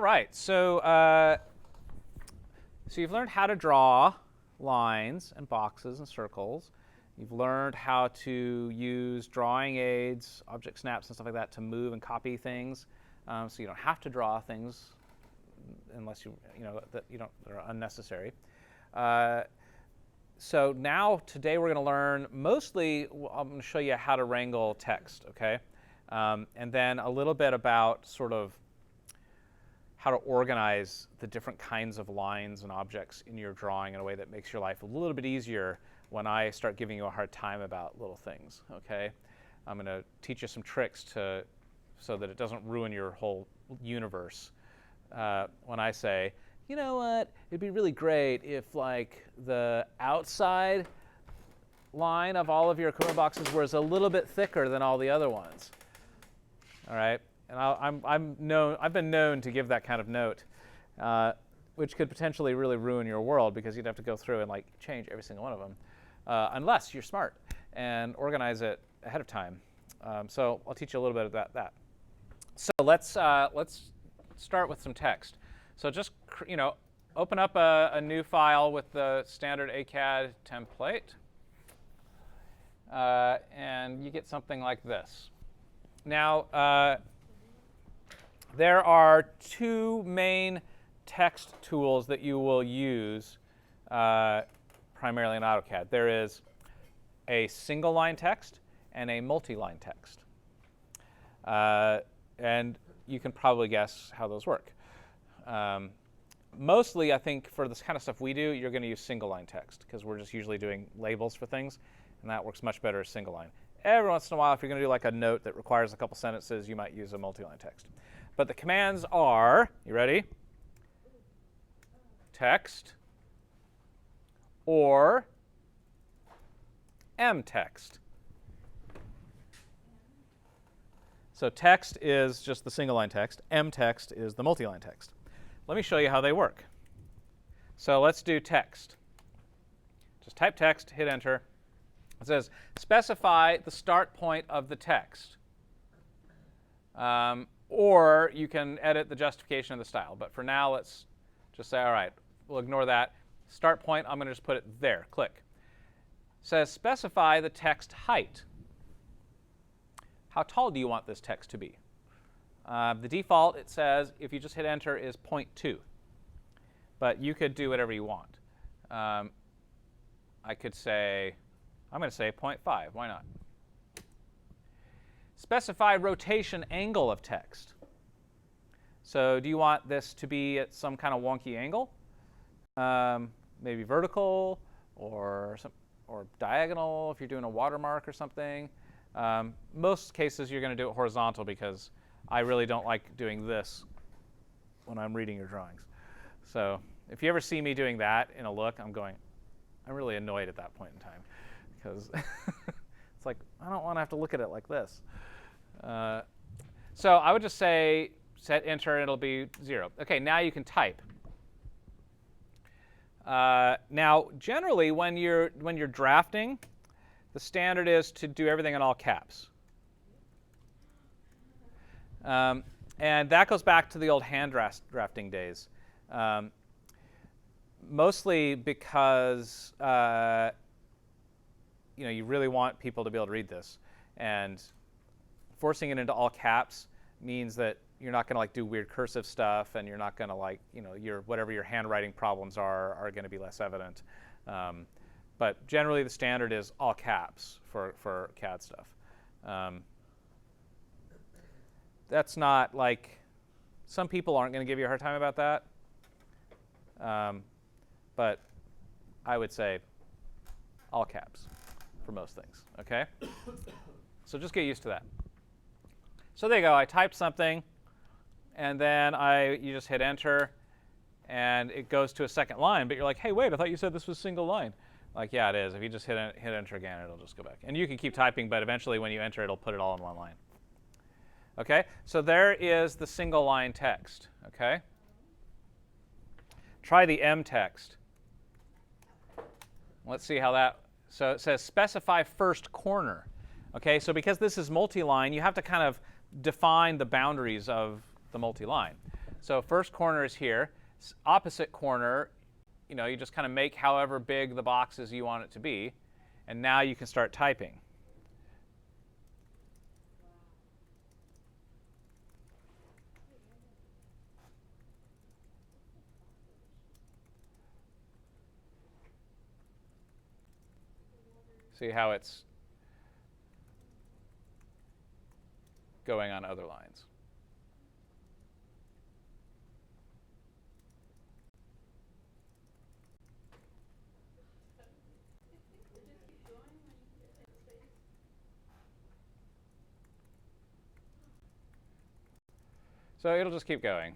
right, so you've learned how to draw lines and boxes and circles. You've learned how to use drawing aids, object snaps, and stuff like that to move and copy things, so you don't have to draw things unless that are unnecessary. So now today we're going to learn mostly. I'm going to show you how to wrangle text, okay, and then a little bit about sort of how to organize the different kinds of lines and objects in your drawing in a way that makes your life a little bit easier when I start giving you a hard time about little things, okay? I'm going to teach you some tricks so that it doesn't ruin your whole universe. When I say, you know what, it'd be really great if like the outside line of all of your equipment boxes was a little bit thicker than all the other ones, all right? And I've been known to give that kind of note, which could potentially really ruin your world because you'd have to go through and like change every single one of them, unless you're smart and organize it ahead of time. So I'll teach you a little bit about that. So let's start with some text. So just open up a new file with the standard AutoCAD template, and you get something like this. Now, there are two main text tools that you will use primarily in AutoCAD. There is a single line text and a multi-line text. And you can probably guess how those work. Mostly, I think, for this kind of stuff we do, you're going to use single line text because we're just usually doing labels for things, and that works much better as single line. Every once in a while, if you're going to do like a note that requires a couple sentences, you might use a multi-line text. But the commands are, you ready? Text or mtext. So text is just the single line text. Mtext is the multi-line text. Let me show you how they work. So let's do text. Just type text, hit enter. It says specify the start point of the text. Or you can edit the justification of the style. But for now, let's just say, all right, we'll ignore that. Start point, I'm going to just put it there. Click. It says specify the text height. How tall do you want this text to be? The default, it says, if you just hit enter, is 0.2. But you could do whatever you want. I could say, I'm going to say 0.5. Why not? Specify rotation angle of text. So do you want this to be at some kind of wonky angle? Maybe vertical or diagonal if you're doing a watermark or something. Most cases you're going to do it horizontal because I really don't like doing this when I'm reading your drawings. So if you ever see me doing that in a look, I'm really annoyed at that point in time because it's like, I don't want to have to look at it like this. So I would just say set enter and it'll be 0. OK, now you can type. Now, generally, when you're drafting, the standard is to do everything in all caps. And that goes back to the old hand drafting days. Mostly because you really want people to be able to read this. And forcing it into all caps means that you're not going to do weird cursive stuff, and you're not going to whatever your handwriting problems are going to be less evident. But generally, the standard is all caps for CAD stuff. That's not like some people aren't going to give you a hard time about that. But I would say all caps for most things. OK? So just get used to that. So there you go. I typed something, and then you just hit enter, and it goes to a second line. But you're like, hey, wait, I thought you said this was single line. Like, yeah, it is. If you just hit enter again, it'll just go back. And you can keep typing, but eventually when you enter, it'll put it all in one line. OK? So there is the single line text. OK? Try the mtext. Let's see how that. So it says specify first corner. OK? So because this is multi-line, you have to kind of define the boundaries of the multi-line. So first corner is here. Opposite corner, you just kind of make however big the box is you want it to be. And now you can start typing. See how it's going on other lines. So it'll just keep going.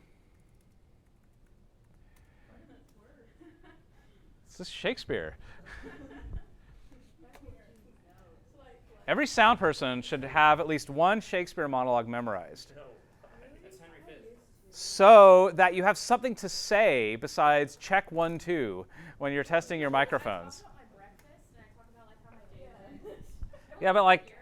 This is Shakespeare. Every sound person should have at least one Shakespeare monologue memorized. So that you have something to say besides check 1, 2 when you're testing your microphones. Yeah, but like,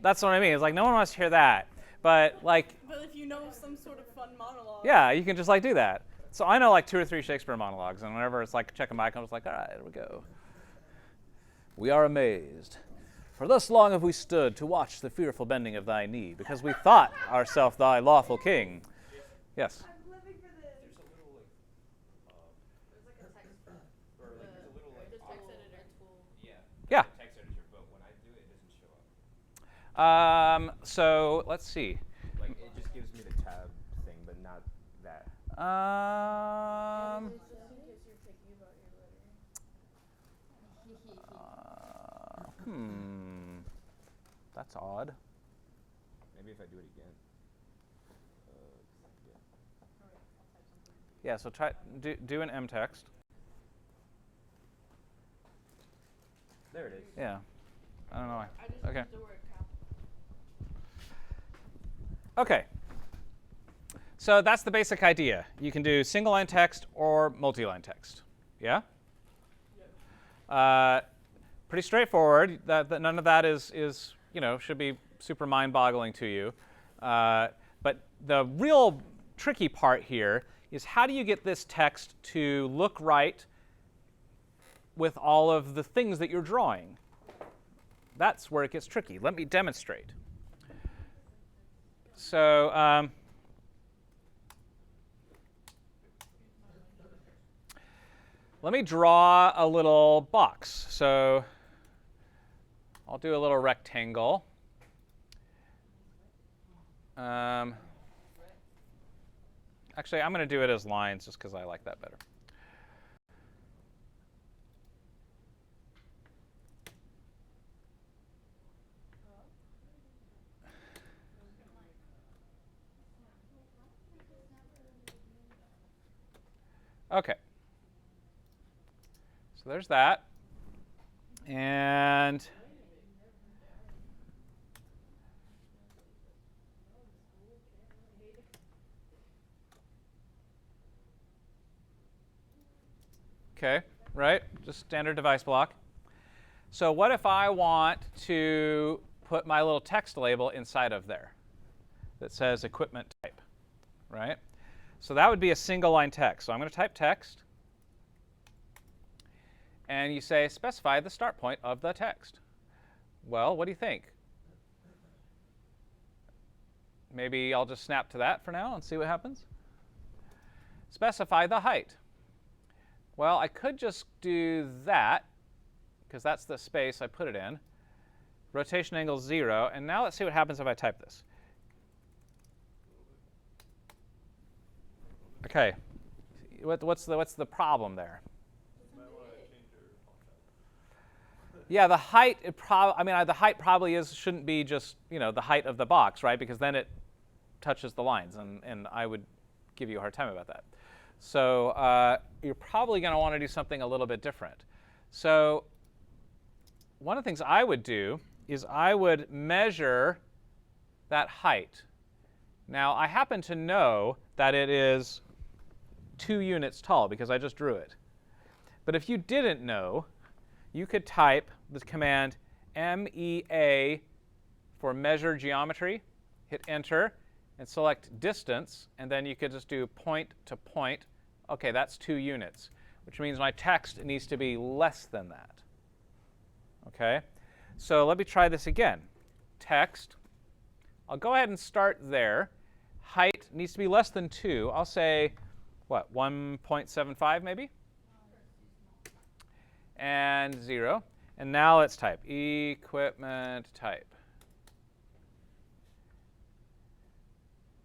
that's what I mean. It's like no one wants to hear that. But like. But if you know some sort of fun monologue. Yeah, you can just like do that. So I know like 2 or 3 Shakespeare monologues, and whenever it's like check a mic, I'm just like, all right, here we go. We are amazed. For thus long have we stood to watch the fearful bending of thy knee, because we thought ourself thy lawful king. Yes? I'm living for this. There's like a text, or like there's a little like text editor tool. Yeah. Text editor, but when I do it, it doesn't show up. So let's see. Like it just gives me the tab thing, but not that. That's odd. Maybe if I do it again. Yeah, so try do an M text. There it is. Yeah. I don't know why. I just Okay. used the word cap. Okay. So that's the basic idea. You can do single line text or multi-line text. Yeah? Pretty straightforward. None of that is should be super mind-boggling to you. But the real tricky part here is how do you get this text to look right with all of the things that you're drawing? That's where it gets tricky. Let me demonstrate. So let me draw a little box. So I'll do a little rectangle. Actually, I'm going to do it as lines just because I like that better. Okay. So there's that. And okay, right? Just standard device block. So what if I want to put my little text label inside of there that says equipment type, right? So that would be a single line text. So I'm going to type text. And you say specify the start point of the text. Well, what do you think? Maybe I'll just snap to that for now and see what happens. Specify the height. Well, I could just do that, because that's the space I put it in. Rotation angle 0. And now let's see what happens if I type this. OK. What's the problem there? Yeah, the height. The height probably shouldn't be just the height of the box, right? Because then it touches the lines, and I would give you a hard time about that. So you're probably going to want to do something a little bit different. So one of the things I would do is I would measure that height. Now I happen to know that it is 2 units tall because I just drew it. But if you didn't know, you could type the command MEA for measure geometry, hit enter, and select distance, and then you could just do point to point. Okay, that's 2 units, which means my text needs to be less than that. Okay, so let me try this again. Text, I'll go ahead and start there. Height needs to be less than 2. I'll say, what, 1.75 maybe? And 0. And now let's type equipment type.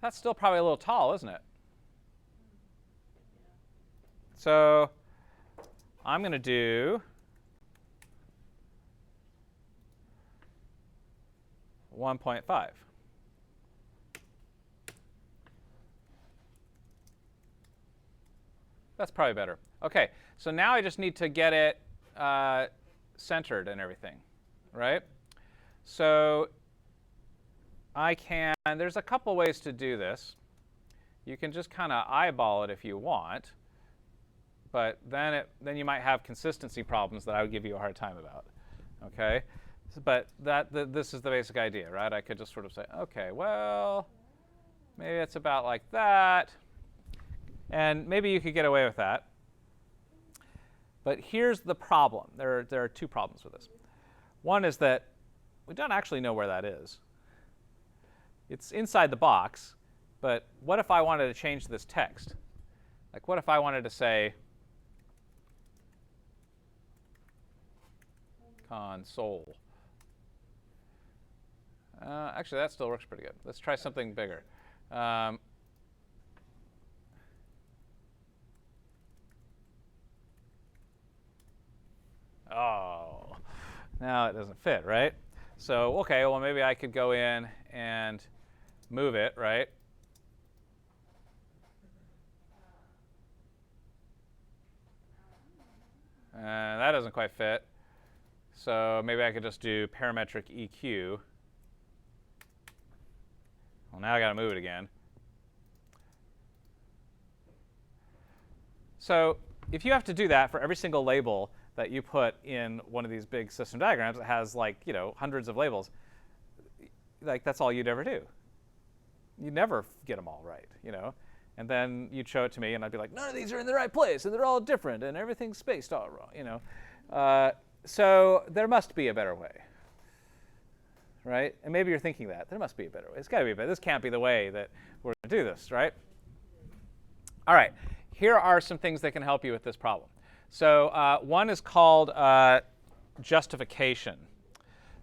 That's still probably a little tall, isn't it? So I'm going to do 1.5. That's probably better. OK, so now I just need to get it centered and everything, right? So there's a couple ways to do this. You can just kind of eyeball it if you want, but then you might have consistency problems that I would give you a hard time about, okay? But this is the basic idea, right? I could just sort of say, okay, well, maybe it's about like that, and maybe you could get away with that. But here's the problem. There are 2 problems with this. One is that we don't actually know where that is. It's inside the box, but what if I wanted to change this text? Like, what if I wanted to say console? Actually, that still works pretty good. Let's try something bigger. Oh, now it doesn't fit, right? So, okay, well, maybe I could go in and move it, right? And that doesn't quite fit. So maybe I could just do parametric EQ. Well, now I got to move it again. So if you have to do that for every single label that you put in one of these big system diagrams that has, like, you know, hundreds of labels, like, that's all you'd ever do. You'd never get them all right, you know. And then you'd show it to me, and I'd be like, none of these are in the right place, and they're all different, and everything's spaced all wrong, you know. So there must be a better way, right? And maybe you're thinking that. There must be a better way. It's got to be a better. This can't be the way that we're going to do this, right? All right. Here are some things that can help you with this problem. So one is called justification.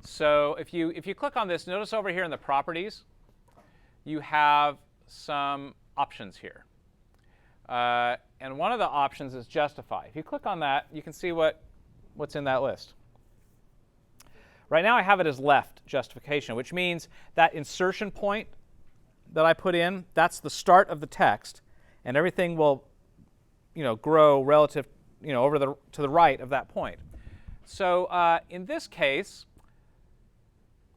So if you click on this, notice over here in the properties, you have some options here. And one of the options is justify. If you click on that, you can see what's in that list. Right now I have it as left justification, which means that insertion point that I put in, that's the start of the text, and everything will, you know, grow relative, you know, over to the right of that point. So in this case,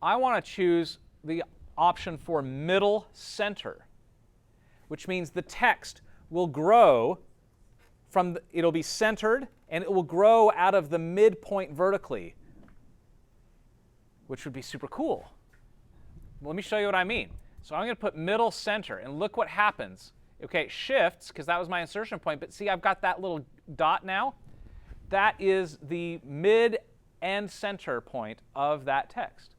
I want to choose the option for middle center, which means the text will grow from it'll be centered, and it will grow out of the midpoint vertically, which would be super cool. Let me show you what I mean. So I'm going to put middle center, and look what happens. Okay, it shifts, because that was my insertion point, but see, I've got that little dot now. That is the mid and center point of that text.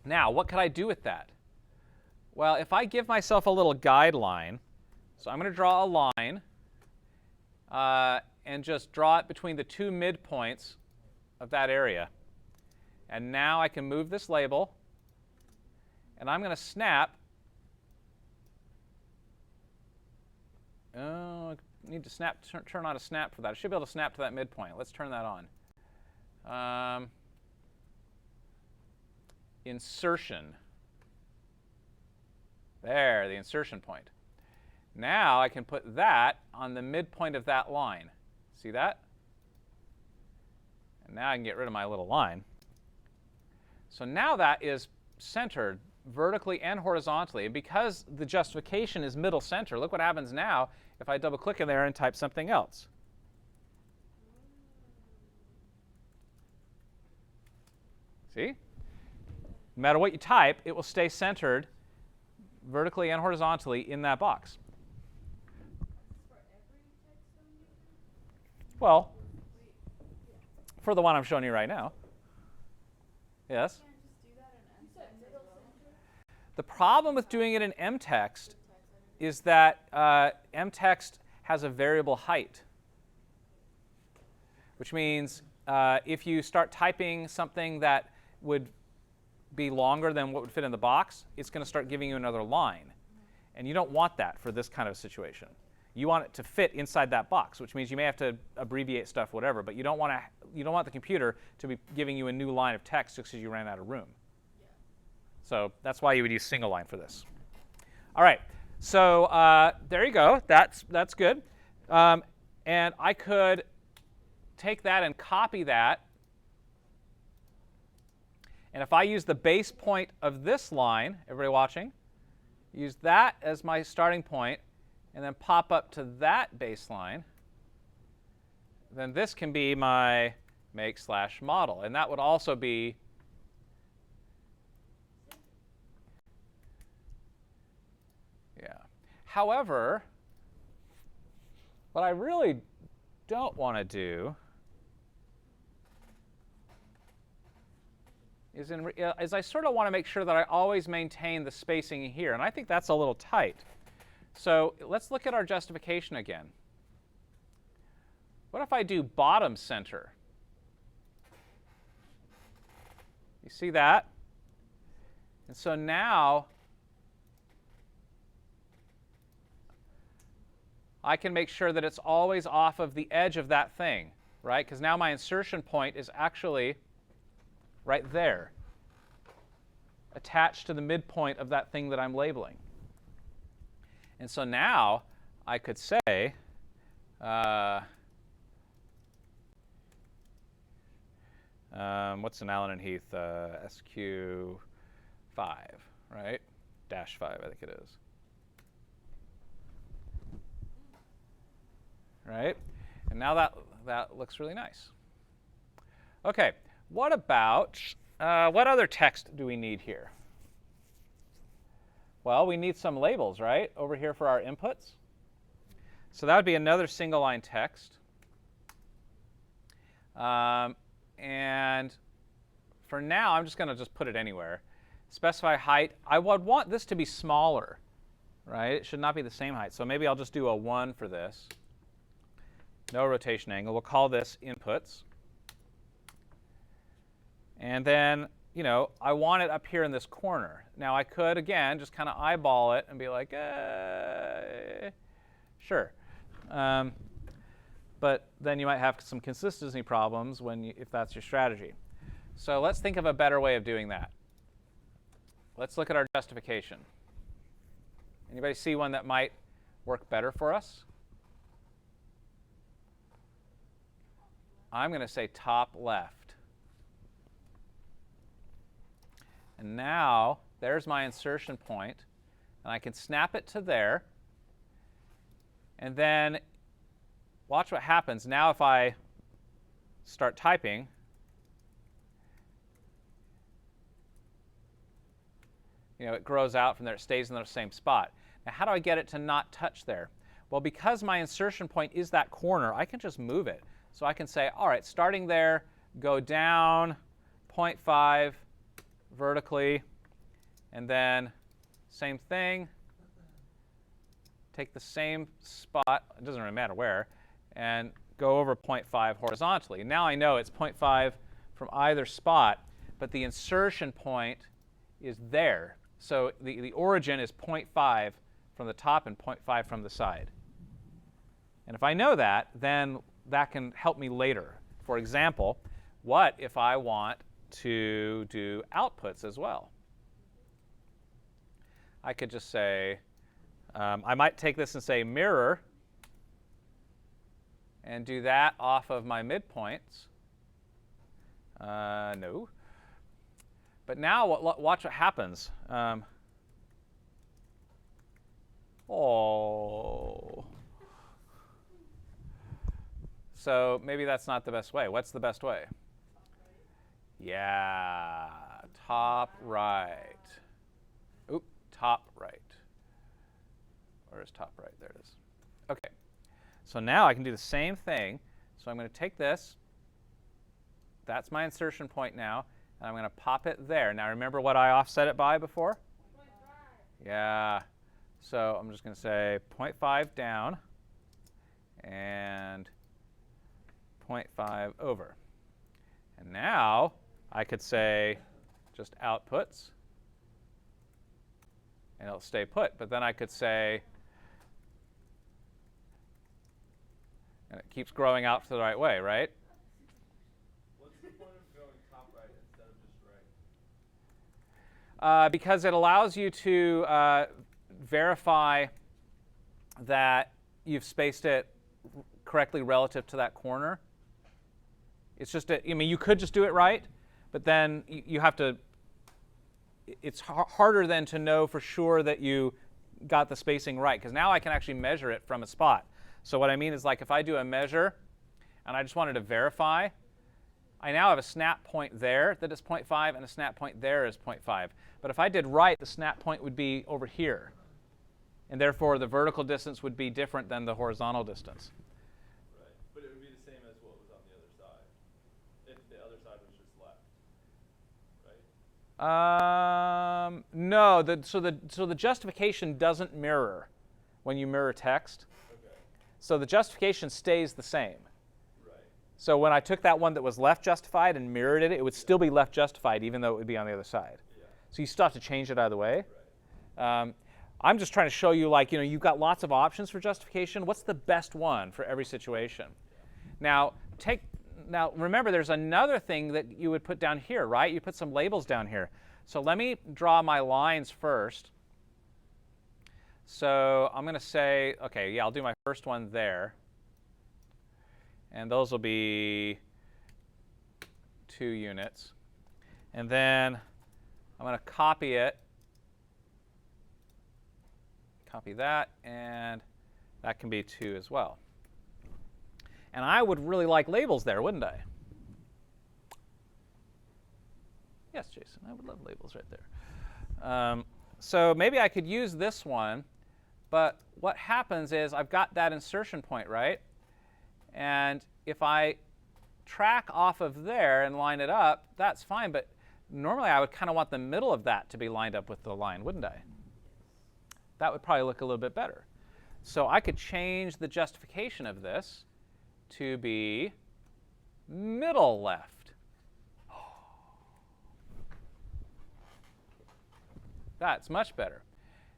Now, what could I do with that? Well, if I give myself a little guideline, so I'm going to draw a line and just draw it between the 2 midpoints of that area. And now I can move this label, and I'm going to snap. Oh, I need to turn on a snap for that. I should be able to snap to that midpoint. Let's turn that on. Insertion. There, the insertion point. Now I can put that on the midpoint of that line. See that? And now I can get rid of my little line. So now that is centered vertically and horizontally. And because the justification is middle center, look what happens now if I double click in there and type something else. See? No matter what you type, it will stay centered vertically and horizontally in that box. Well, for the one I'm showing you right now. Yes? The problem with doing it in mtext is that mtext has a variable height, which means if you start typing something that would be longer than what would fit in the box, it's going to start giving you another line. And you don't want that for this kind of situation. You want it to fit inside that box, which means you may have to abbreviate stuff, whatever, but you don't want the computer to be giving you a new line of text just because you ran out of room. Yeah. So that's why you would use Singleline for this. All right. So there you go. That's good. And I could take that and copy that. And if I use the base point of this line, everybody watching, use that as my starting point, and then pop up to that baseline, then this can be my make/model. And that would also be However, what I really don't want to do is I sort of want to make sure that I always maintain the spacing here. And I think that's a little tight. So let's look at our justification again. What if I do bottom center? You see that? And so now I can make sure that it's always off of the edge of that thing, right? Because now my insertion point is actually right there, attached to the midpoint of that thing that I'm labeling. And so now I could say, what's an Allen and Heath? SQ5, right? -5, I think it is. Right? And now that looks really nice. OK, what about, what other text do we need here? Well, we need some labels, right, over here for our inputs. So that would be another single line text. And for now, I'm just going to just put it anywhere. Specify height. I would want this to be smaller, right? It should not be the same height. So maybe I'll just do a 1 for this. No rotation angle. We'll call this inputs. And then, you know, I want it up here in this corner. Now, I could, again, just kind of eyeball it and be like, sure. But then you might have some consistency problems if that's your strategy. So let's think of a better way of doing that. Let's look at our justification. Anybody see one that might work better for us? I'm going to say top left. And now there's my insertion point, and I can snap it to there. And then watch what happens. Now if I start typing, you know, it grows out from there. It stays in the same spot. Now how do I get it to not touch there? Well, because my insertion point is that corner, I can just move it. So I can say, all right, starting there, go down 0.5 vertically, and then same thing. Take the same spot, it doesn't really matter where, and go over 0.5 horizontally. Now I know it's 0.5 from either spot, but the insertion point is there. So the origin is 0.5 from the top and 0.5 from the side. And if I know that, then that can help me later. For example, what if I want to do outputs as well? I could just say, I might take this and say mirror, and do that off of my midpoints. No. But now watch what happens. Oh. So maybe that's not the best way. What's the best way? Yeah, top right. Oop, top right. Where is top right? There it is. Okay. So now I can do the same thing. So I'm going to take this. That's my insertion point now. And I'm going to pop it there. Now remember what I offset it by before? 0.5. Yeah. So I'm just going to say 0.5 down and 0.5 over. And now I could say just outputs, and it'll stay put. But then I could say, and it keeps growing out to the right way, right? What's the point of going top right instead of just right? Because it allows you to verify that you've spaced it correctly relative to that corner. It's just, I mean, you could just do it right, but then you have to, it's harder then to know for sure that you got the spacing right, because now I can actually measure it from a spot. So what I mean is, like, if I do a measure and I just wanted to verify, I now have a snap point there that is 0.5 and a snap point there is 0.5. But if I did right, the snap point would be over here. And therefore, the vertical distance would be different than the horizontal distance. Right. But it would be the same as what was on the other side, if the other side was just left, right? No. So the justification doesn't mirror when you mirror text. Okay. So the justification stays the same. Right. So when I took that one that was left justified and mirrored it, it would still be left justified, even though it would be on the other side. Yeah. So you still have to change it either way. Right. I'm just trying to show you, like, you've got lots of options for justification. What's the best one for every situation? Yeah. Now remember, there's another thing that you would put down here, right? You put some labels down here. So let me draw my lines first. So I'm going to say, okay, yeah, I'll do my first one there. And those will be 2 units. And then I'm going to copy it. Copy that, and that can be 2 as well. And I would really like labels there, wouldn't I? Yes, Jason, I would love labels right there. So maybe I could use this one, but what happens is I've got that insertion point, right? And if I track off of there and line it up, that's fine, but normally I would kind of want the middle of that to be lined up with the line, wouldn't I? That would probably look a little bit better. So I could change the justification of this to be middle left. That's much better.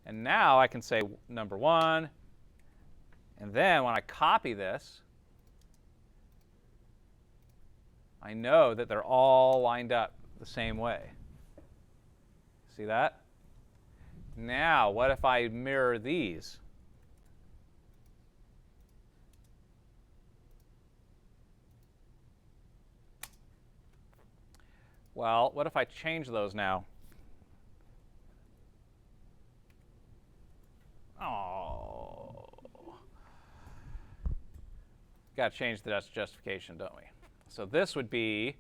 And now I can say number 1. And then when I copy this, I know that they're all lined up the same way. See that? Now, what if I mirror these? Well, what if I change those now? Oh. Got to change the justification, don't we? So this would be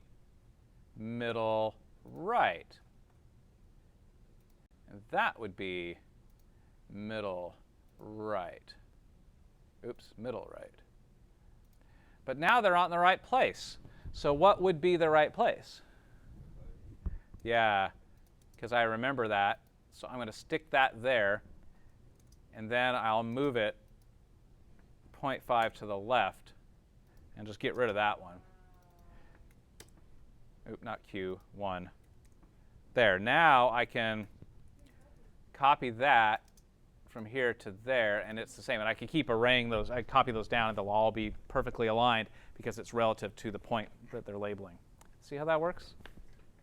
middle right. And that would be middle right. Oops, middle right. But now they're not in the right place. So what would be the right place? Yeah, because I remember that. So I'm going to stick that there. And then I'll move it 0.5 to the left and just get rid of that one. Oop, not Q, 1. There. Now I can copy that from here to there, and it's the same. And I can keep arraying those. I copy those down, and they'll all be perfectly aligned because it's relative to the point that they're labeling. See how that works?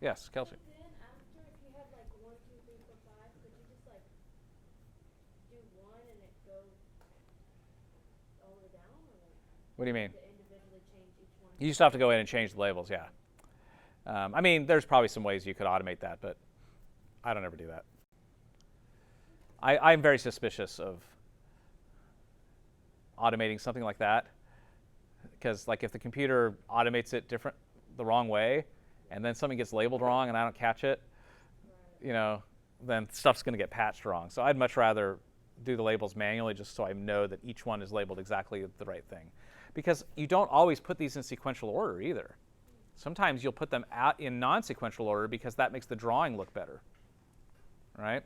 Yes, Kelsey. But then after, if you had like 1, 2, 3, 4, 5, could you just like do 1 and it goes all the way down, or like What do you mean? to individually change each one? You just have to go in and change the labels, yeah. I mean, there's probably some ways you could automate that, but I don't ever do that. I'm very suspicious of automating something like that, because like if the computer automates it the wrong way, and then something gets labeled wrong and I don't catch it, then stuff's going to get patched wrong. So I'd much rather do the labels manually just so I know that each one is labeled exactly the right thing. Because you don't always put these in sequential order either. Sometimes you'll put them out in non-sequential order because that makes the drawing look better. Right?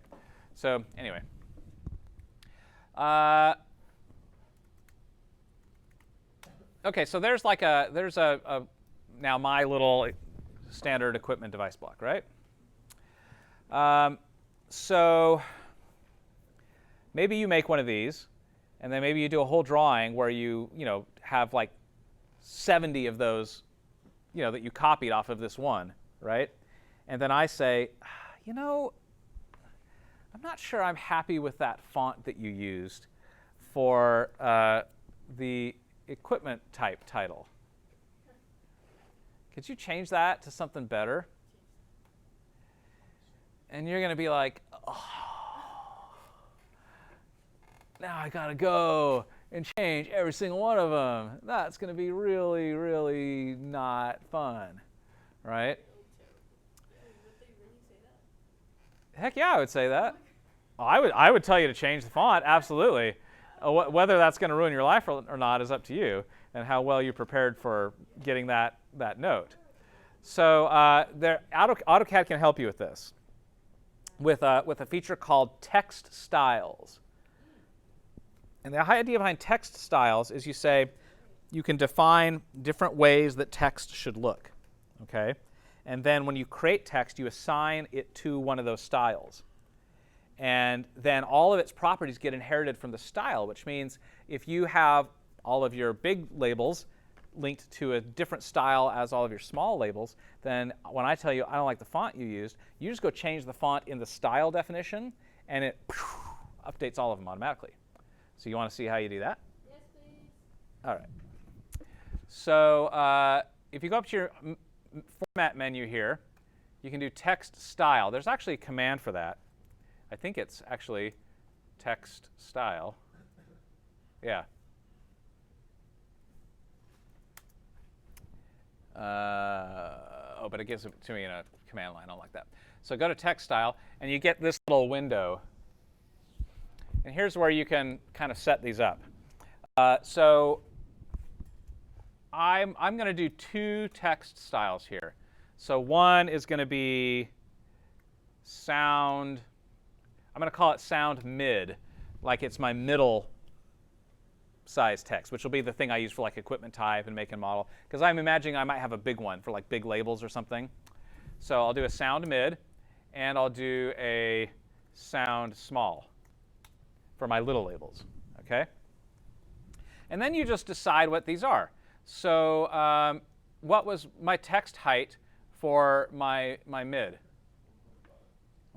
So anyway. Okay, so there's now my little standard equipment device block, right? So maybe you make one of these, and then maybe you do a whole drawing where you have like 70 of those, that you copied off of this one, right? And then I say, I'm not sure I'm happy with that font that you used for the equipment type title. Could you change that to something better? And you're going to be like, oh, now I got to go and change every single one of them. That's going to be really, really not fun, right? Would they really say that? Heck yeah, I would say that. I would tell you to change the font, absolutely. Whether that's going to ruin your life or not is up to you and how well you prepared for getting that note. So AutoCAD can help you with this with a feature called text styles. And the idea behind text styles is you can define different ways that text should look, okay? And then when you create text, you assign it to one of those styles. And then all of its properties get inherited from the style, which means if you have all of your big labels linked to a different style as all of your small labels, then when I tell you I don't like the font you used, you just go change the font in the style definition, and it updates all of them automatically. So you want to see how you do that? Yes, please. All right. So if you go up to your format menu here, you can do text style. There's actually a command for that. I think it's actually text style. Yeah. But it gives it to me in a command line. I don't like that. So go to text style, and you get this little window. And here's where you can kind of set these up. So I'm going to do two text styles here. So one is going to be sound. I'm going to call it sound mid, like it's my middle size text, which will be the thing I use for like equipment type and make and model. Because I'm imagining I might have a big one for like big labels or something. So I'll do a sound mid, and I'll do a sound small for my little labels, okay? And then you just decide what these are. So what was my text height for my mid?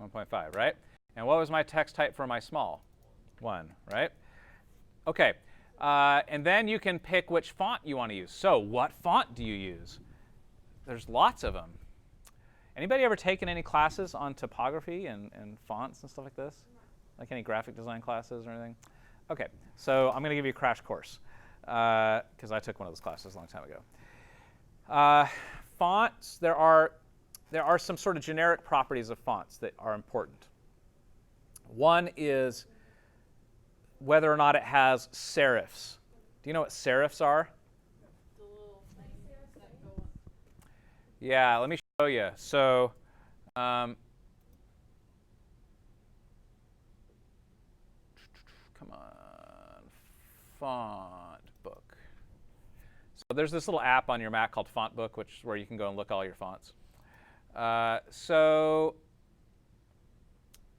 1.5, right? And what was my text height for my small? 1, right? Okay, and then you can pick which font you want to use. So what font do you use? There's lots of them. Anybody ever taken any classes on typography and fonts and stuff like this? Like any graphic design classes or anything? Okay, so I'm going to give you a crash course because I took one of those classes a long time ago. Fonts, there are some sort of generic properties of fonts that are important. One is whether or not it has serifs. Do you know what serifs are? The little things that go up. Yeah, let me show you. So come on, font book. So there's this little app on your Mac called Font Book, which is where you can go and look at all your fonts. So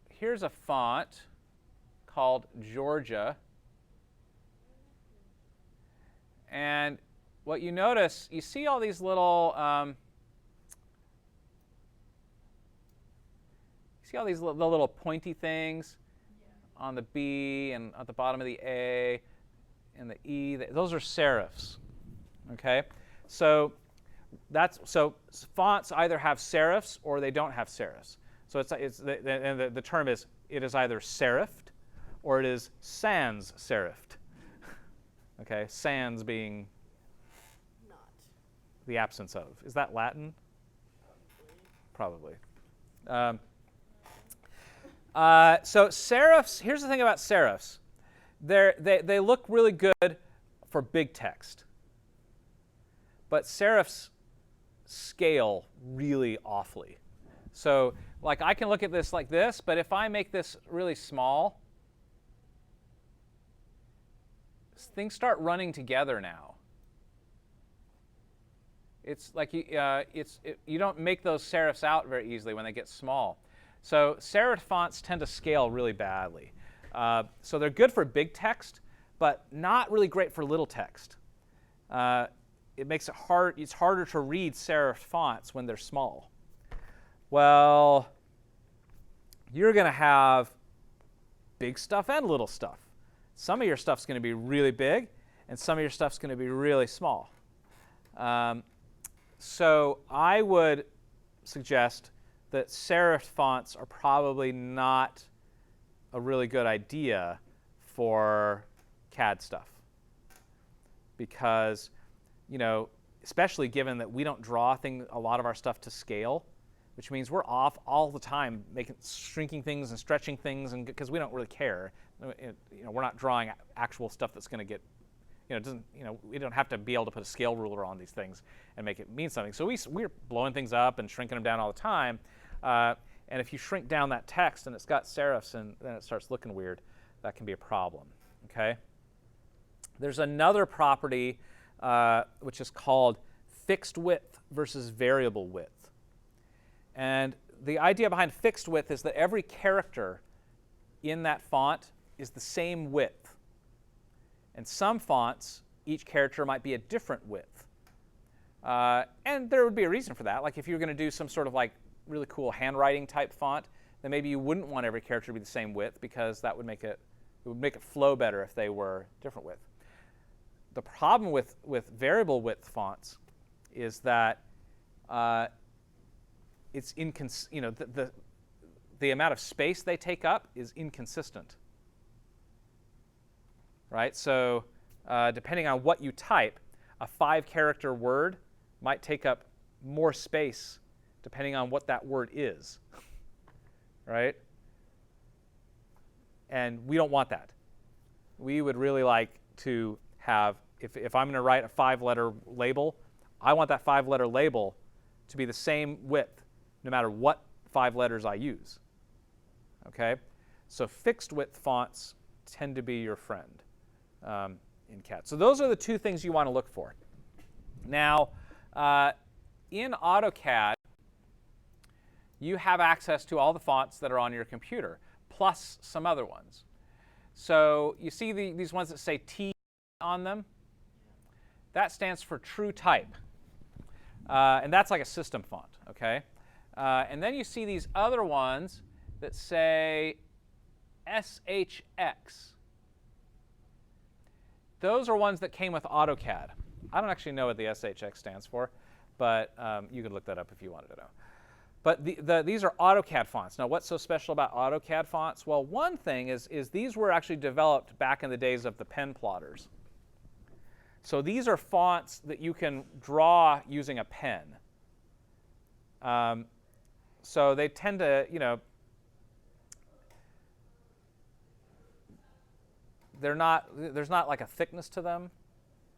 here's a font called Georgia. And what you notice, you see all these little the little pointy things on the B and at the bottom of the A and the E. Those are serifs. Okay, so fonts either have serifs or they don't have serifs. So the term is it is either serifed or it is sans serifed. Okay, sans being Not. the absence of. Is that Latin? Probably. So serifs, here's the thing about serifs. They look really good for big text. But serifs scale really awfully. So like I can look at this like this, but if I make this really small, things start running together now. It's like you don't make those serifs out very easily when they get small. So serif fonts tend to scale really badly. So they're good for big text, but not really great for little text. It makes it hard. It's harder to read serif fonts when they're small. Well, you're going to have big stuff and little stuff. Some of your stuff's going to be really big, and some of your stuff's going to be really small. So I would suggest that serif fonts are probably not a really good idea for CAD stuff, because, you know, especially given that we don't draw a lot of our stuff to scale, which means we're off all the time shrinking things and stretching things, and because we don't really care. You know, we're not drawing actual stuff that's going to get, we don't have to be able to put a scale ruler on these things and make it mean something. So we're blowing things up and shrinking them down all the time. And if you shrink down that text and it's got serifs and then it starts looking weird, that can be a problem. Okay. There's another property which is called fixed width versus variable width. And the idea behind fixed width is that every character in that font is the same width. And some fonts, each character might be a different width. And there would be a reason for that. Like if you were going to do some sort of like really cool handwriting type font, then maybe you wouldn't want every character to be the same width, because that would make it flow better if they were different width. The problem with variable width fonts is that it's the amount of space they take up is inconsistent. Right? So depending on what you type, a 5-character word might take up more space depending on what that word is. Right? And we don't want that. We would really like to have, if I'm going to write a 5-letter label, I want that 5-letter label to be the same width no matter what 5 letters I use. Okay? So fixed width fonts tend to be your friend in CAD. So those are the two things you want to look for. Now, in AutoCAD, you have access to all the fonts that are on your computer, plus some other ones. So you see these ones that say T on them? That stands for true type. And that's like a system font, okay? And then you see these other ones that say SHX. Those are ones that came with AutoCAD. I don't actually know what the SHX stands for, but you could look that up if you wanted to know. But these are AutoCAD fonts. Now, what's so special about AutoCAD fonts? Well, one thing is these were actually developed back in the days of the pen plotters. So these are fonts that you can draw using a pen. So they tend to, there's not like a thickness to them,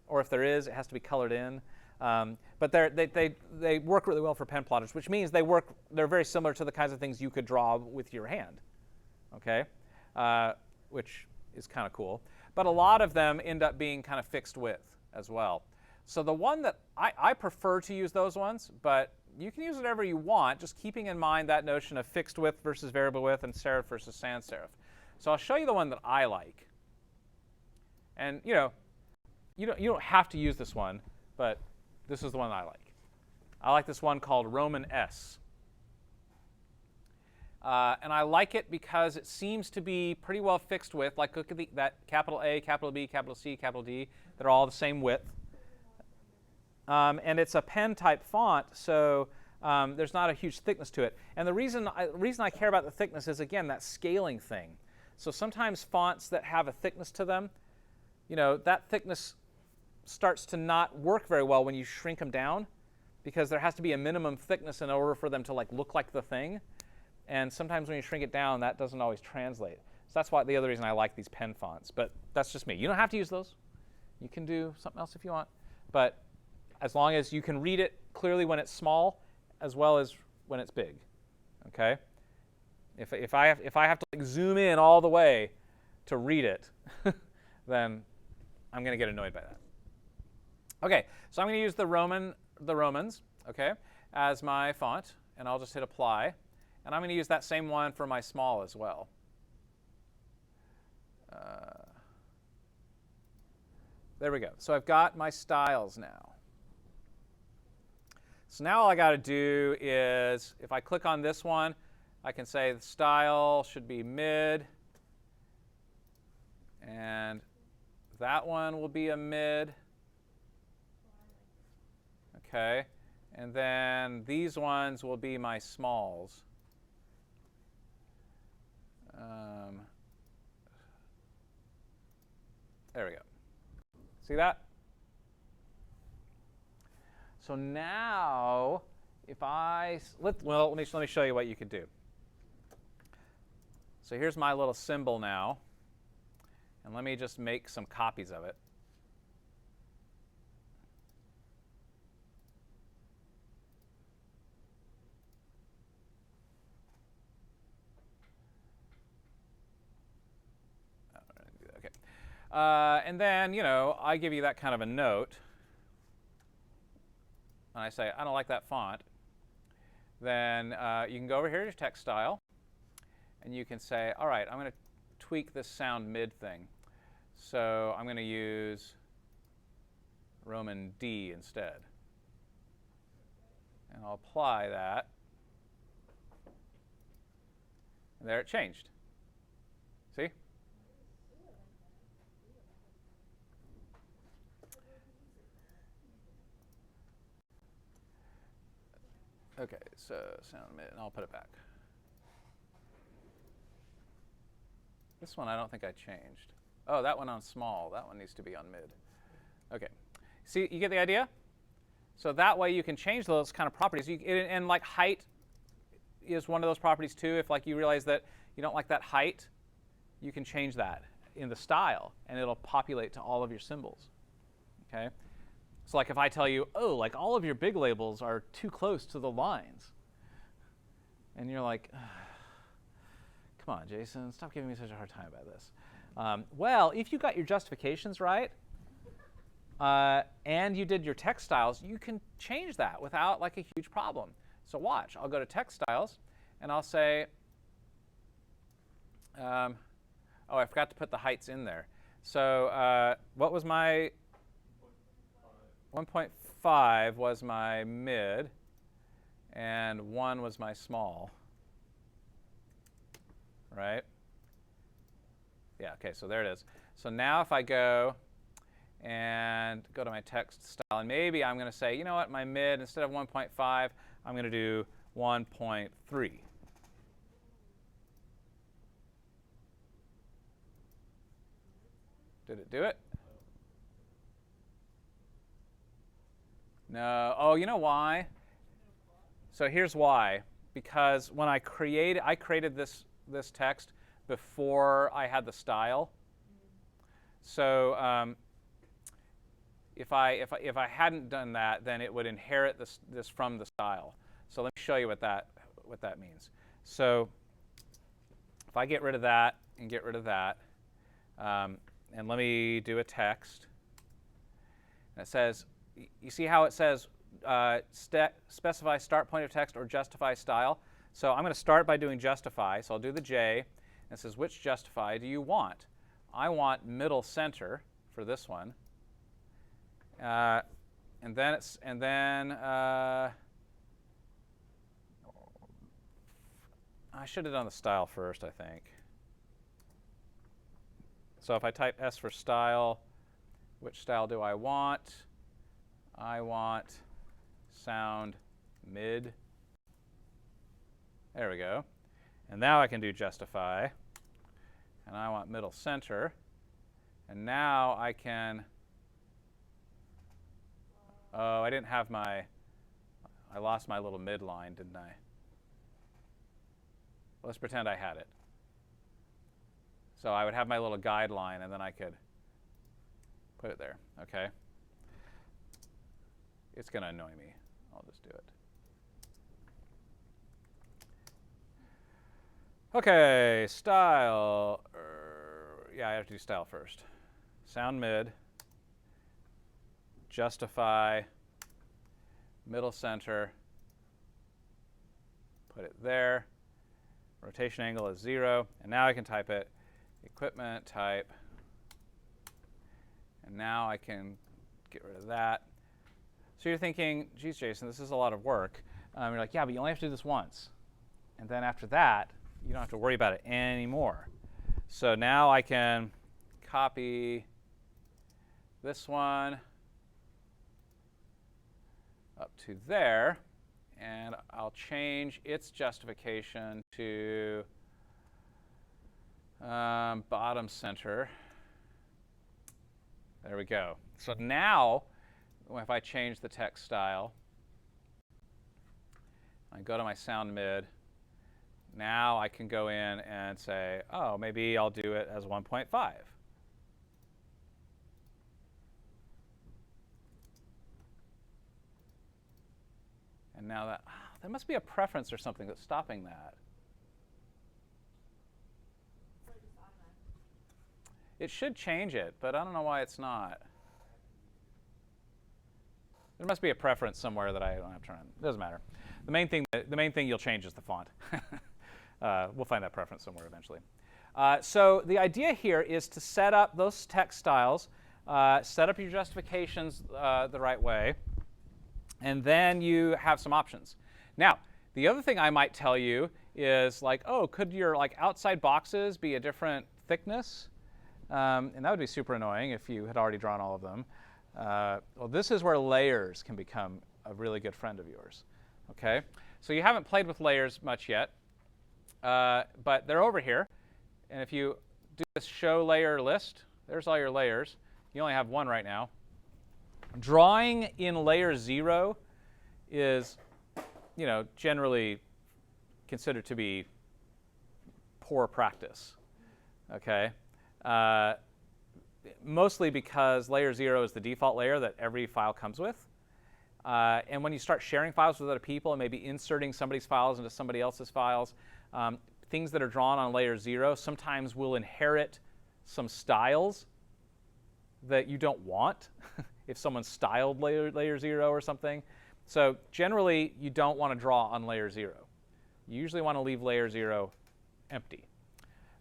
or if there is, it has to be colored in. But they work really well for pen plotters, which means they're very similar to the kinds of things you could draw with your hand, okay? Which is kind of cool. But a lot of them end up being kind of fixed width as well. So the one that I prefer to use those ones, but you can use whatever you want, just keeping in mind that notion of fixed width versus variable width and serif versus sans serif. So I'll show you the one that I like. And you don't have to use this one, but this is the one I like. I like this one called Roman S. And I like it because it seems to be pretty well fixed width. Like look at that capital A, capital B, capital C, capital D. They're all the same width. And it's a pen type font, so there's not a huge thickness to it. And the reason I care about the thickness is, again, that scaling thing. So sometimes fonts that have a thickness to them, that thickness starts to not work very well when you shrink them down, because there has to be a minimum thickness in order for them to look like the thing. And sometimes when you shrink it down, that doesn't always translate. So that's why the other reason I like these pen fonts. But that's just me. You don't have to use those. You can do something else if you want. But as long as you can read it clearly when it's small, as well as when it's big. Okay? If I have to like zoom in all the way to read it, then I'm going to get annoyed by that. Okay, so I'm going to use the Romans, okay, as my font, and I'll just hit apply. And I'm going to use that same one for my small as well. There we go. So I've got my styles now. So now all I got to do is, if I click on this one, I can say the style should be mid, and that one will be a mid. Okay, and then these ones will be my smalls. There we go. See that? So now, if I let me show you what you could do. So here's my little symbol now, and let me just make some copies of it. Okay. And then, I give you that kind of a note. And I say, I don't like that font. Then you can go over here to your text style. And you can say, all right, I'm going to tweak this sound mid thing. So I'm going to use Roman D instead. And I'll apply that. And there it changed. See? OK, so sound mid, and I'll put it back. This one I don't think I changed. Oh, that one on small. That one needs to be on mid. OK. See, you get the idea? So that way you can change those kind of properties. And like height is one of those properties too. If like you realize that you don't like that height, you can change that in the style, and it'll populate to all of your symbols. OK. So like if I tell you, oh, like all of your big labels are too close to the lines, and you're like, come on, Jason, stop giving me such a hard time about this. Well, if you got your justifications right, and you did your text styles, you can change that without like a huge problem. So watch. I'll go to text styles, and I'll say, oh, I forgot to put the heights in there. So what was my 1.5 was my mid, and 1 was my small. Right? Yeah, OK, so there it is. So now if I go and go to my text style, and maybe I'm going to say, you know what, my mid, instead of 1.5, I'm going to do 1.3. Did it do it? No. Oh, you know why? So here's why. Because when I created this text before I had the style. So if I hadn't done that, then it would inherit this from the style. So let me show you what that means. So if I get rid of that and get rid of that, and let me do a text. And it says, you see how it says specify start point of text or justify style? So I'm going to start by doing justify. So I'll do the J. And it says, which justify do you want? I want middle center for this one. And then I should have done the style first, I think. So if I type S for style, which style do I want? I want sound mid. There we go. And now I can do justify. And I want middle center. And now I can, oh, I didn't have my, I lost my little midline, didn't I? Let's pretend I had it. So I would have my little guideline, and then I could put it there, okay? It's going to annoy me. I'll just do it. Okay, style. Yeah, I have to do style first. Sound mid, justify, middle center, put it there. Rotation angle is 0, and now I can type it. Equipment type, and now I can get rid of that. So you're thinking, geez, Jason, this is a lot of work. You're like, yeah, but you only have to do this once. And then after that, you don't have to worry about it anymore. So now I can copy this one up to there, and I'll change its justification to bottom center. There we go. So now, if I change the text style, I go to my sound mid, now I can go in and say, oh, maybe I'll do it as 1.5. And now that, there must be a preference or something that's stopping that. It should change it, but I don't know why it's not. There must be a preference somewhere that I don't have to turn on. It doesn't matter. The main thing you'll change is the font. We'll find that preference somewhere eventually. So the idea here is to set up those text styles, set up your justifications the right way, and then you have some options. Now, the other thing I might tell you is like, oh, could your outside boxes be a different thickness? And that would be super annoying if you had already drawn all of them. Well, this is where layers can become a really good friend of yours. Okay, so you haven't played with layers much yet, but they're over here. And if you do this show layer list, there's all your layers. You only have one right now. Drawing in layer 0 is, generally considered to be poor practice. Okay. Mostly because layer 0 is the default layer that every file comes with. And when you start sharing files with other people and maybe inserting somebody's files into somebody else's files, things that are drawn on layer 0 sometimes will inherit some styles that you don't want if someone styled layer 0 or something. So generally, you don't want to draw on layer 0. You usually want to leave layer 0 empty.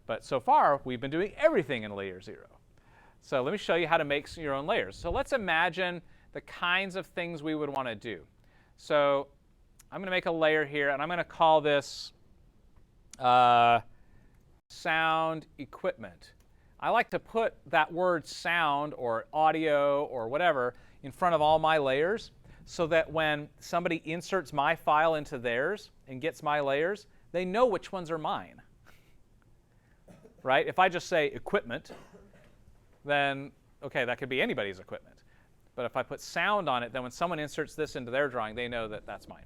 But so far, we've been doing everything in layer 0. So let me show you how to make your own layers. So let's imagine the kinds of things we would want to do. So I'm going to make a layer here, and I'm going to call this sound equipment. I like to put that word sound or audio or whatever in front of all my layers so that when somebody inserts my file into theirs and gets my layers, they know which ones are mine. Right? If I just say equipment, then, okay, that could be anybody's equipment. But if I put sound on it, then when someone inserts this into their drawing, they know that that's mine.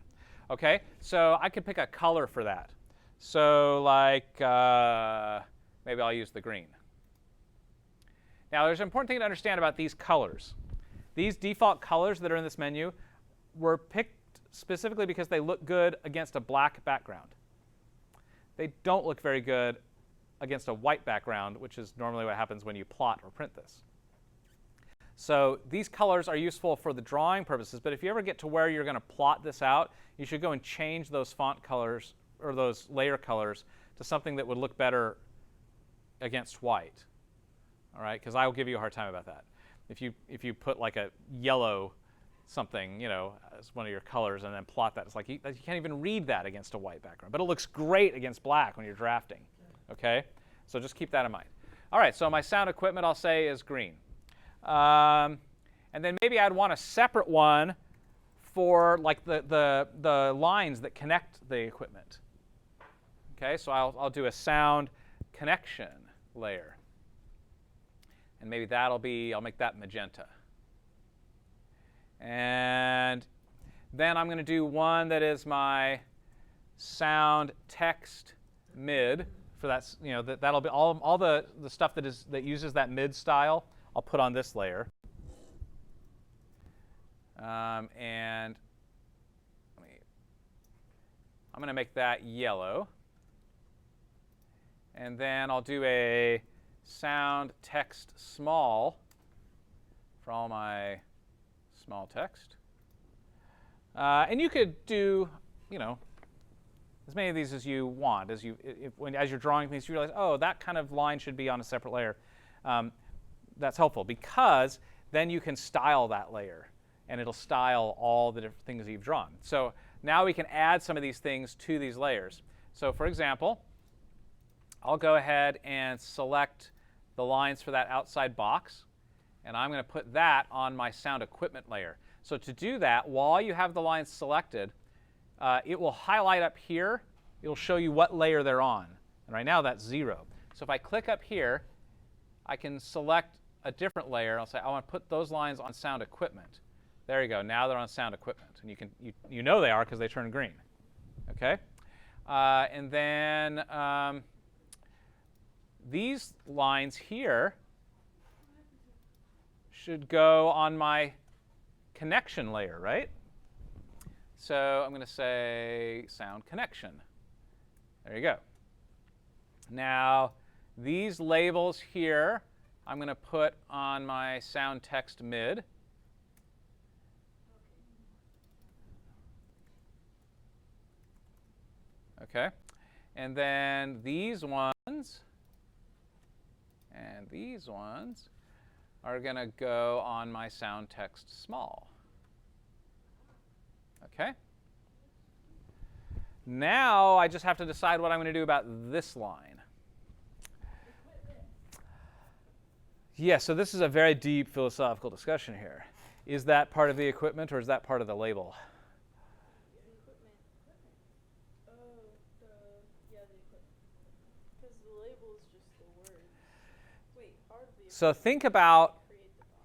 Okay? So I could pick a color for that. So like, maybe I'll use the green. Now, there's an important thing to understand about these colors. These default colors that are in this menu were picked specifically because they look good against a black background. They don't look very good against a white background, which is normally what happens when you plot or print this. So these colors are useful for the drawing purposes, but if you ever get to where you're going to plot this out, you should go and change those font colors or those layer colors to something that would look better against white. All right, because I will give you a hard time about that. If you put like a yellow something, as one of your colors and then plot that, it's like you can't even read that against a white background. But it looks great against black when you're drafting. Okay, so just keep that in mind. All right, so my sound equipment I'll say is green. And then maybe I'd want a separate one for like the lines that connect the equipment. Okay, so I'll do a sound connection layer. And maybe I'll make that magenta. And then I'm going to do one that is my sound text mid for that, that'll be all the stuff that uses that mid style. I'll put on this layer. And I'm going to make that yellow. And then I'll do a sound text small for all my small text. And you could do, as many of these as you want. As you're drawing things, you realize, oh, that kind of line should be on a separate layer. That's helpful because then you can style that layer, and it'll style all the different things that you've drawn. So now we can add some of these things to these layers. So for example, I'll go ahead and select the lines for that outside box, and I'm going to put that on my sound equipment layer. So to do that, while you have the lines selected, it will highlight up here. It'll show you what layer they're on. And right now that's 0. So if I click up here, I can select a different layer. I'll say I want to put those lines on sound equipment. There you go. Now they're on sound equipment, and you know they are because they turn green. Okay, and then these lines here should go on my connection layer, right? So I'm going to say sound connection. There you go. Now these labels here I'm going to put on my sound text mid. Okay, and then these ones and these ones are going to go on my sound text small. Okay. Now I just have to decide what I'm going to do about this line. Yeah, so this is a very deep philosophical discussion here. Is that part of the equipment or is that part of the label? So think about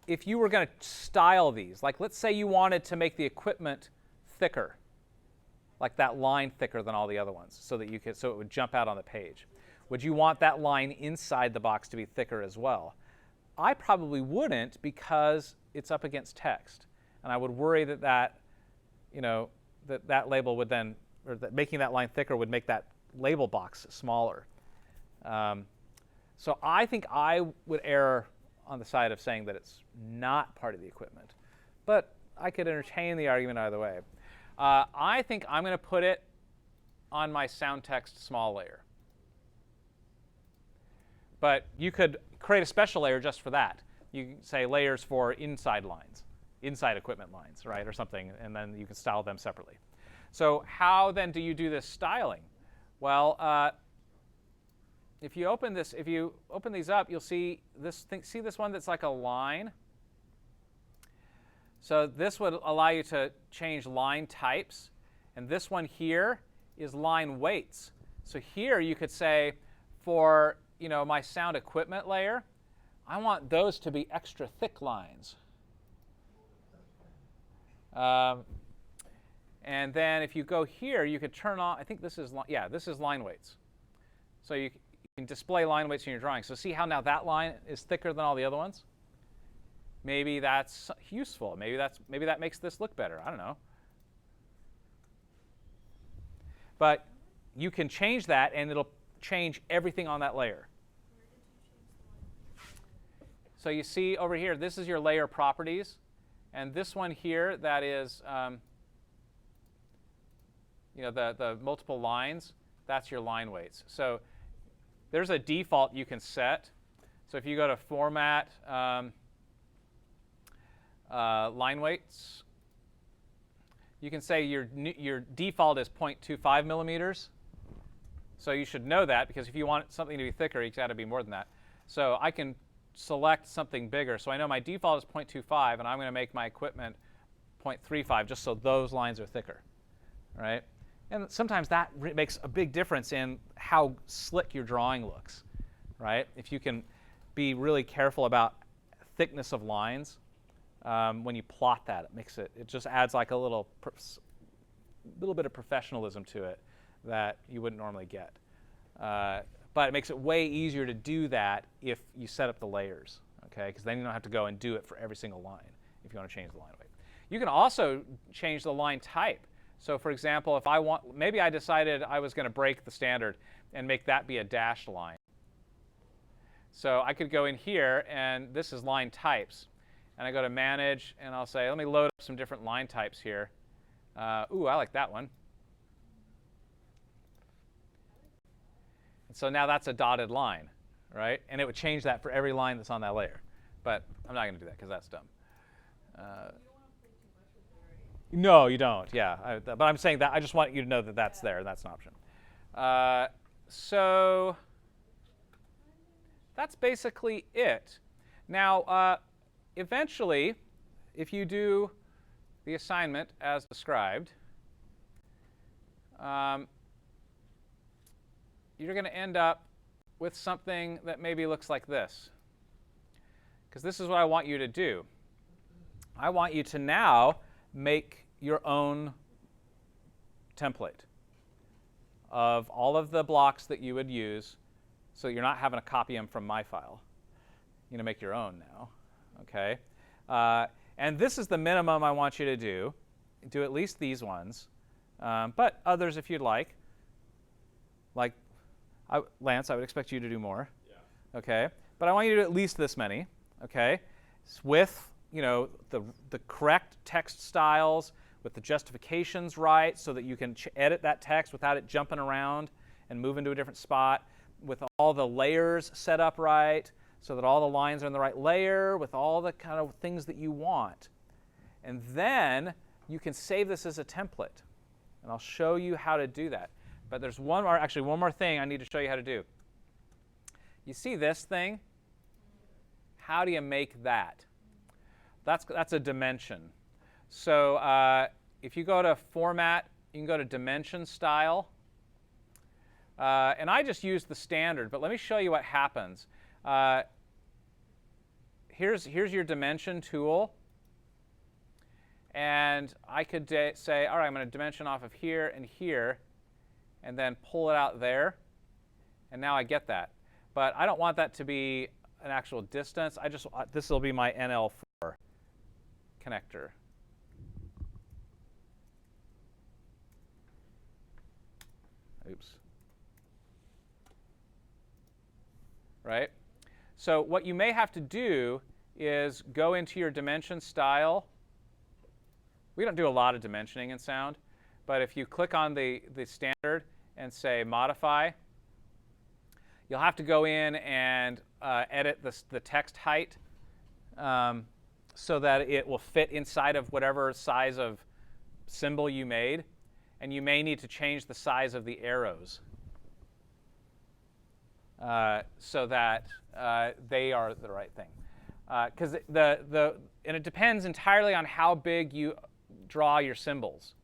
if you were going to style these. Like let's say you wanted to make the equipment thicker, like that line thicker than all the other ones, so that so it would jump out on the page. Would you want that line inside the box to be thicker as well? I probably wouldn't because it's up against text, and I would worry that label would then, or that making that line thicker would make that label box smaller. So I think I would err on the side of saying that it's not part of the equipment. But I could entertain the argument either way. I think I'm going to put it on my sound text small layer. But you could create a special layer just for that. You can say layers for inside lines, inside equipment lines, right, or something, and then you can style them separately. So how then do you do this styling? Well, if you open these up, you'll see this thing. See this one that's like a line? So this would allow you to change line types. And this one here is line weights. So here you could say for my sound equipment layer, I want those to be extra thick lines. And then if you go here, you could turn on, I think this is line weights. So you can display line weights in your drawing. So see how now that line is thicker than all the other ones? Maybe that's useful. Maybe that makes this look better. I don't know. But you can change that, and it'll change everything on that layer. So you see over here, this is your layer properties. And this one here, that is the multiple lines, that's your line weights. So there's a default you can set. So if you go to Format, line weights, you can say your default is 0.25 millimeters. So you should know that, because if you want something to be thicker, it's got to be more than that. So I can select something bigger. So I know my default is 0.25, and I'm going to make my equipment 0.35, just so those lines are thicker, right? And sometimes that makes a big difference in how slick your drawing looks, right? If you can be really careful about thickness of lines, when you plot that, it just adds like a little bit of professionalism to it that you wouldn't normally get. But it makes it way easier to do that if you set up the layers, okay? Because then you don't have to go and do it for every single line if you want to change the line weight. You can also change the line type. So for example, if I want, maybe I decided I was going to break the standard and make that be a dashed line. So I could go in here, and this is line types. And I go to Manage, and I'll say, let me load up some different line types here. Ooh, I like that one. And so now that's a dotted line, right? And it would change that for every line that's on that layer. But I'm not going to do that because that's dumb. No, you don't. Yeah, but I'm saying that I just want you to know that that's there. That's an option. So that's basically it. Now, eventually, if you do the assignment as described, you're going to end up with something that maybe looks like this. Because this is what I want you to do. I want you to now make your own template of all of the blocks that you would use, so you're not having to copy them from my file. You're going to make your own now. Okay? And this is the minimum I want you to do. Do at least these ones, but others if you'd like. Like Lance, I would expect you to do more. Yeah. Okay? But I want you to do at least this many. Okay? With the correct text styles, with the justifications right, so that you can edit that text without it jumping around and moving to a different spot, with all the layers set up right, so that all the lines are in the right layer, with all the kind of things that you want. And then you can save this as a template. And I'll show you how to do that. But there's one more thing I need to show you how to do. You see this thing? How do you make that? That's a dimension. So if you go to Format, you can go to Dimension Style. And I just used the standard, but let me show you what happens. Here's your dimension tool. And I could say, all right, I'm going to dimension off of here and here, and then pull it out there. And now I get that. But I don't want that to be an actual distance. This will be my NL4 connector. Oops. Right? So what you may have to do is go into your dimension style. We don't do a lot of dimensioning in sound, but if you click on the standard and say Modify, you'll have to go in and edit the text height so that it will fit inside of whatever size of symbol you made. And you may need to change the size of the arrows so that they are the right thing. Because and it depends entirely on how big you draw your symbols.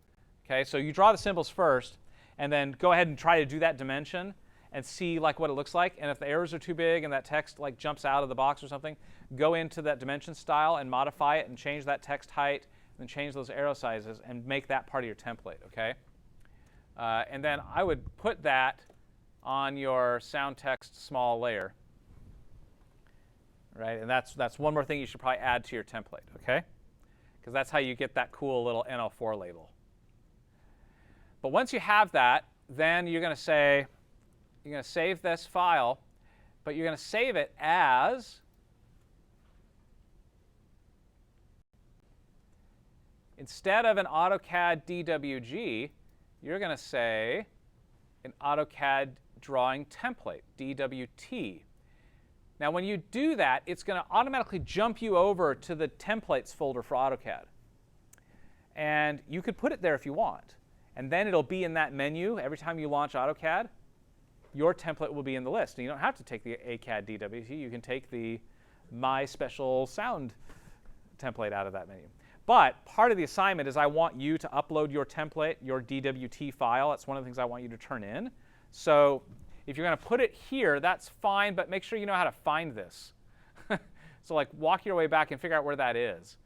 Okay, so you draw the symbols first, and then go ahead and try to do that dimension and see like what it looks like. And if the arrows are too big and that text like jumps out of the box or something, go into that dimension style and modify it and change that text height and change those arrow sizes and make that part of your template. Okay. And then I would put that on your sound text small layer. Right, and that's one more thing you should probably add to your template, okay? Because that's how you get that cool little NL4 label. But once you have that, then you're going to save this file, but you're going to save it as instead of an AutoCAD DWG, you're going to say an AutoCAD drawing template, DWT. Now, when you do that, it's going to automatically jump you over to the templates folder for AutoCAD. And you could put it there if you want. And then it'll be in that menu every time you launch AutoCAD. Your template will be in the list. And you don't have to take the ACAD DWT. You can take the My Special Sound template out of that menu. But part of the assignment is I want you to upload your template, your DWT file. That's one of the things I want you to turn in. So if you're going to put it here, that's fine, but make sure you know how to find this. So like walk your way back and figure out where that is.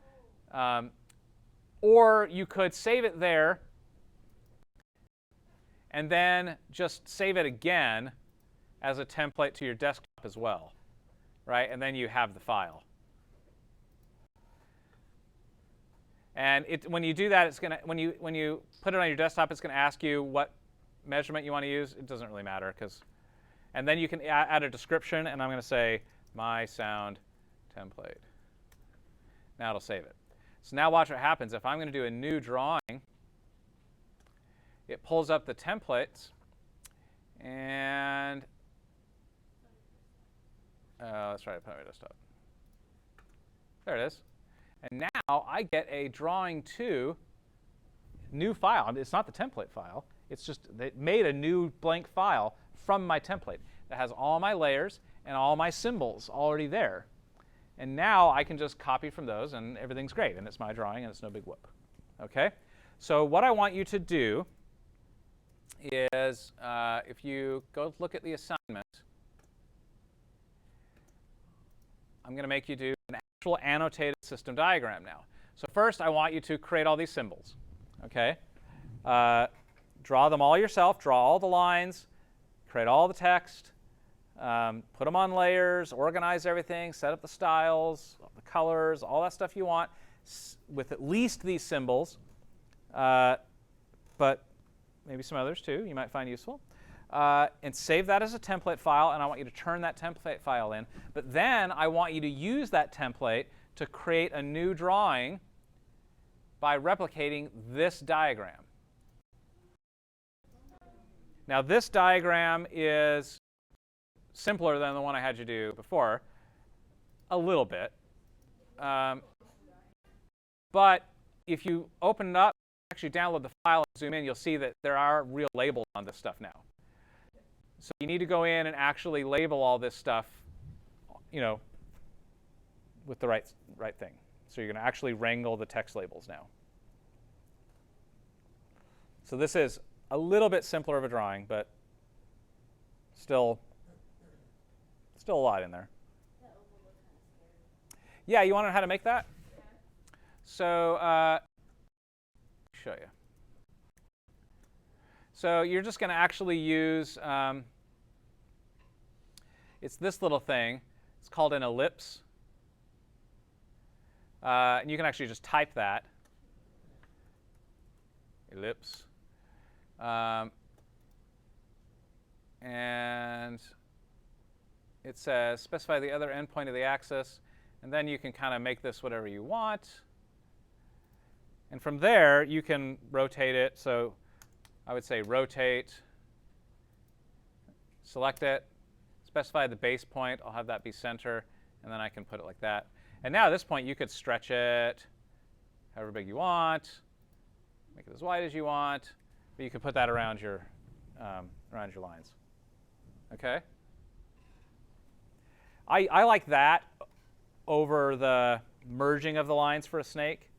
Or you could save it there and then just save it again as a template to your desktop as well, right? And then you have the file. And when you do that, it's going to when you put it on your desktop, it's going to ask you what measurement you want to use. It doesn't really matter and then you can add a description, and I'm going to say my sound template. Now it'll save it. So now watch what happens. If I'm going to do a new drawing, it pulls up the templates, and let's try to put it on my desktop. There it is. And now I get a drawing 2 new file. It's not the template file. It's just they made a new blank file from my template that has all my layers and all my symbols already there. And now I can just copy from those, and everything's great. And it's my drawing, and it's no big whoop. OK? So what I want you to do is if you go look at the assignment, I'm going to make you do an actual annotated system diagram now. So first, I want you to create all these symbols. OK? Draw them all yourself. Draw all the lines. Create all the text. Put them on layers. Organize everything. Set up the styles, the colors, all that stuff you want with at least these symbols, but maybe some others too you might find useful. And save that as a template file, and I want you to turn that template file in. But then I want you to use that template to create a new drawing by replicating this diagram. Now this diagram is simpler than the one I had you do before, a little bit. But if you open it up, actually download the file and zoom in, you'll see that there are real labels on this stuff now. So you need to go in and actually label all this stuff, with the right thing. So you're going to actually wrangle the text labels now. So this is a little bit simpler of a drawing, but still a lot in there. Yeah, you want to know how to make that? Yeah. So show you. So you're just going to actually use, it's this little thing. It's called an ellipse. And you can actually just type that. Ellipse. And it says specify the other endpoint of the axis. And then you can kind of make this whatever you want. And from there, you can rotate it. So I would say rotate, select it, specify the base point. I'll have that be center, and then I can put it like that. And now at this point, you could stretch it however big you want, make it as wide as you want, but you could put that around your lines. OK? I like that over the merging of the lines for a snake,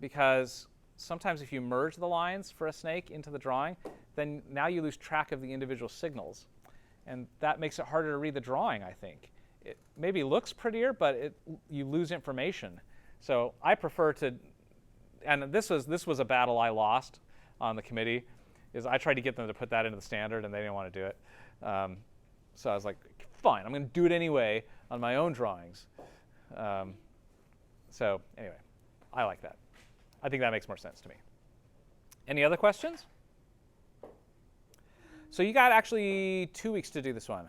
because sometimes if you merge the lines for a snake into the drawing, then now you lose track of the individual signals. And that makes it harder to read the drawing, I think. It maybe looks prettier, but you lose information. So I prefer to, and this was a battle I lost on the committee, is I tried to get them to put that into the standard, and they didn't want to do it. So I was like, fine, I'm going to do it anyway on my own drawings. So anyway, I like that. I think that makes more sense to me. Any other questions? So you got actually 2 weeks to do this one,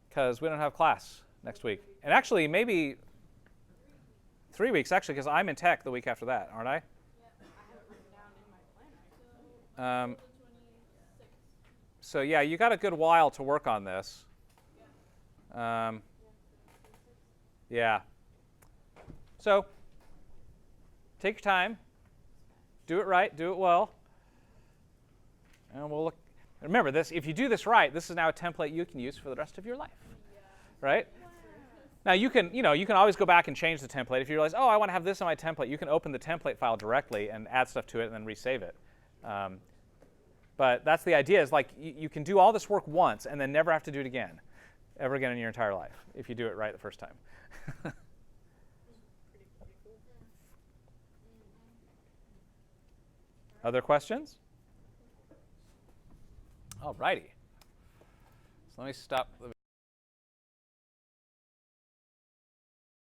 because we don't have class next week. And actually, maybe 3 weeks, actually, because I'm in tech the week after that, aren't I? Yeah, I have it written down in my planner. So yeah, you got a good while to work on this. Yeah. So take your time. Do it right. Do it well. And we'll look. Remember this. If you do this right, this is now a template you can use for the rest of your life, right? Now you can always go back and change the template. If you realize, oh, I want to have this in my template, you can open the template file directly and add stuff to it and then resave it. But that's the idea. Is like you can do all this work once and then never have to do it again, ever again in your entire life, if you do it right the first time. Other questions? All righty. let me stop the